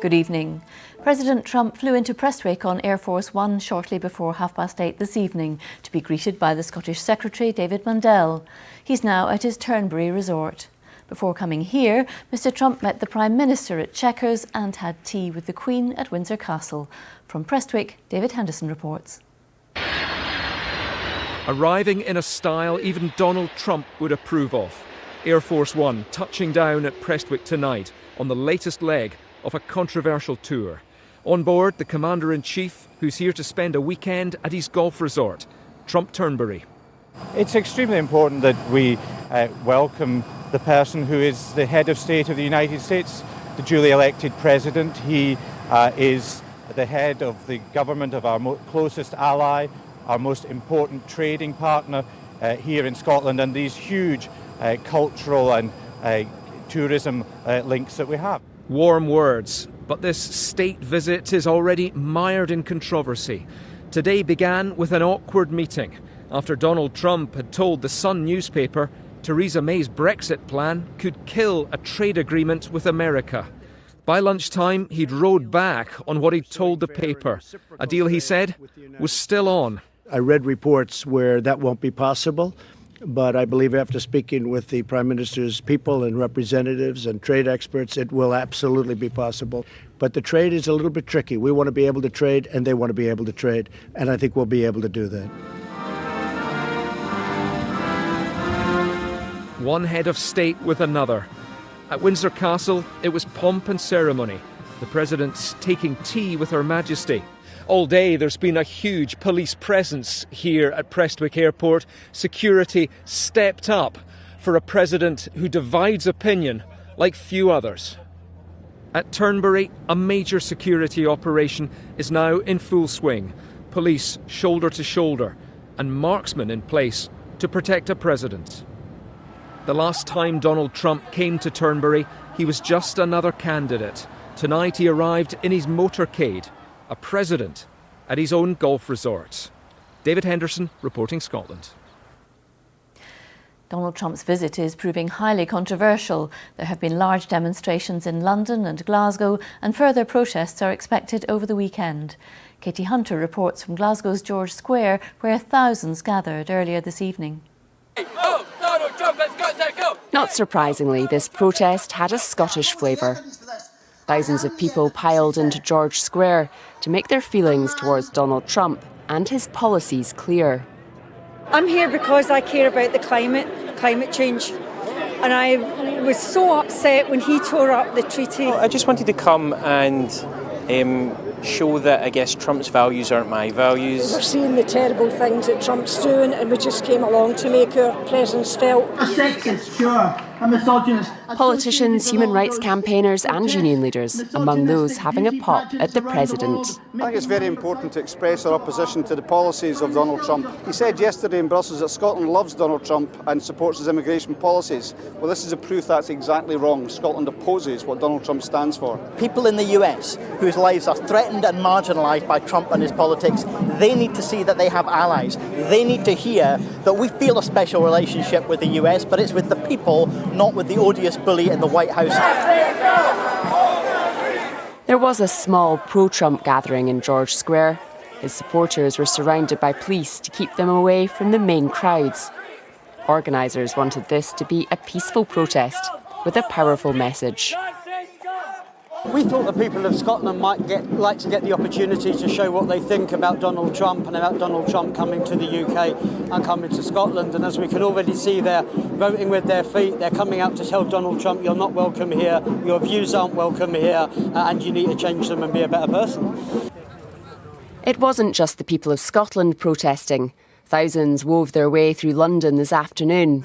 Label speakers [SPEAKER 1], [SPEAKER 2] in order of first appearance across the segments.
[SPEAKER 1] Good evening. President Trump flew into Prestwick on Air Force One shortly before 8:30 this evening to be greeted by the Scottish Secretary David Mundell. He's now at his Turnberry resort. Before coming here, Mr Trump met the Prime Minister at Chequers and had tea with the Queen at Windsor Castle. From Prestwick, David Henderson reports.
[SPEAKER 2] Arriving in a style even Donald Trump would approve of. Air Force One touching down at Prestwick tonight on the latest leg of a controversial tour. On board, the Commander-in-Chief, who's here to spend a weekend at his golf resort, Trump Turnberry.
[SPEAKER 3] It's extremely important that we welcome the person who is the head of state of the United States, the duly elected president. He is the head of the government of our closest ally, our most important trading partner here in Scotland, and these huge cultural and tourism links that we have.
[SPEAKER 2] Warm words, but this state visit is already mired in controversy. Today began with an awkward meeting after Donald Trump had told the Sun newspaper Theresa May's Brexit plan could kill a trade agreement with America. By lunchtime, he'd rode back on what he'd told the paper, a deal he said was still on.
[SPEAKER 4] I read reports where that won't be possible, but I believe after speaking with the Prime Minister's people and representatives and trade experts, it will absolutely be possible. But the trade is a little bit tricky. We want to be able to trade and they want to be able to trade, and I think we'll be able to do that.
[SPEAKER 2] One head of state with another. At Windsor Castle, it was pomp and ceremony. The President's taking tea with Her Majesty. All day there's been a huge police presence here at Prestwick Airport. Security stepped up for a president who divides opinion like few others. At Turnberry, a major security operation is now in full swing. Police shoulder to shoulder and marksmen in place to protect a president. The last time Donald Trump came to Turnberry, he was just another candidate. Tonight he arrived in his motorcade, a president at his own golf resort. David Henderson, reporting Scotland.
[SPEAKER 1] Donald Trump's visit is proving highly controversial. There have been large demonstrations in London and Glasgow, and further protests are expected over the weekend. Katie Hunter reports from Glasgow's George Square, where thousands gathered earlier this evening.
[SPEAKER 5] Oh, Donald Trump has got to go!
[SPEAKER 6] Not surprisingly, this protest had a Scottish flavour. Thousands of people piled into George Square to make their feelings towards Donald Trump and his policies clear.
[SPEAKER 7] I'm here because I care about the climate change, and I was so upset when he tore up the treaty.
[SPEAKER 8] I just wanted to come and show that, I guess, Trump's values aren't my values.
[SPEAKER 9] We're seeing the terrible things that Trump's doing, and we just came along to make our presence felt.
[SPEAKER 10] A sexist, sure, a misogynist.
[SPEAKER 6] Politicians, human rights campaigners and union leaders, among those having a pop at the president.
[SPEAKER 11] I think it's very important to express our opposition to the policies of Donald Trump. He said yesterday in Brussels that Scotland loves Donald Trump and supports his immigration policies. Well, this is a proof that's exactly wrong. Scotland opposes what Donald Trump stands for.
[SPEAKER 12] People in the US whose lives are threatened and marginalised by Trump and his politics, they need to see that they have allies. They need to hear that we feel a special relationship with the US, but it's with the people, not with the odious bully in the White House.
[SPEAKER 6] There was a small pro-Trump gathering in George Square. His supporters were surrounded by police to keep them away from the main crowds. Organisers wanted this to be a peaceful protest with a powerful message.
[SPEAKER 13] We thought the people of Scotland might like to get the opportunity to show what they think about Donald Trump and about Donald Trump coming to the UK and coming to Scotland. And as we can already see, they're voting with their feet. They're coming out to tell Donald Trump, you're not welcome here, your views aren't welcome here, and you need to change them and be a better person.
[SPEAKER 6] It wasn't just the people of Scotland protesting. Thousands wove their way through London this afternoon.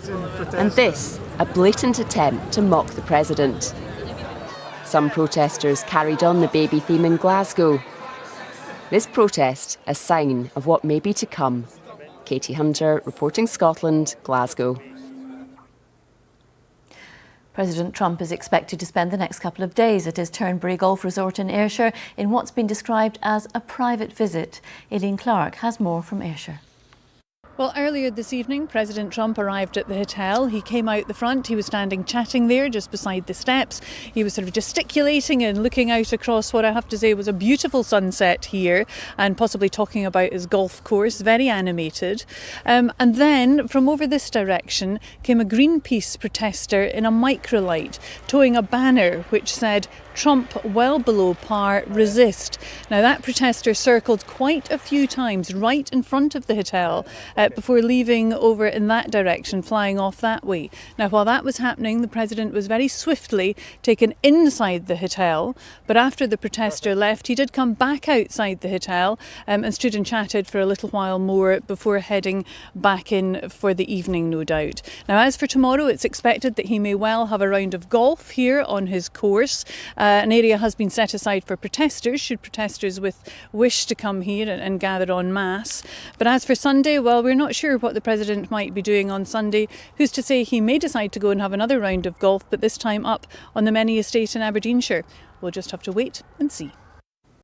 [SPEAKER 6] And this, a blatant attempt to mock the president. Some protesters carried on the baby theme in Glasgow. This protest, a sign of what may be to come. Katie Hunter, reporting Scotland, Glasgow.
[SPEAKER 1] President Trump is expected to spend the next couple of days at his Turnberry Golf Resort in Ayrshire in what's been described as a private visit. Aileen Clark has more from Ayrshire.
[SPEAKER 14] Well, earlier this evening, President Trump arrived at the hotel. He came out the front. He was standing chatting there just beside the steps. He was sort of gesticulating and looking out across what I have to say was a beautiful sunset here, and possibly talking about his golf course, very animated. And then from over this direction came a Greenpeace protester in a microlight, towing a banner which said, "Trump well below par, resist." Now that protester circled quite a few times right in front of the hotel before leaving over in that direction, flying off that way. Now while that was happening, the President was very swiftly taken inside the hotel, but after the protester left, he did come back outside the hotel and stood and chatted for a little while more before heading back in for the evening, no doubt. Now as for tomorrow, it's expected that he may well have a round of golf here on his course. An area has been set aside for protesters, should protesters wish to come here and gather en masse. But as for Sunday, well, we're not sure what the President might be doing on Sunday. Who's to say he may decide to go and have another round of golf, but this time up on the Menny estate in Aberdeenshire? We'll just have to wait and see.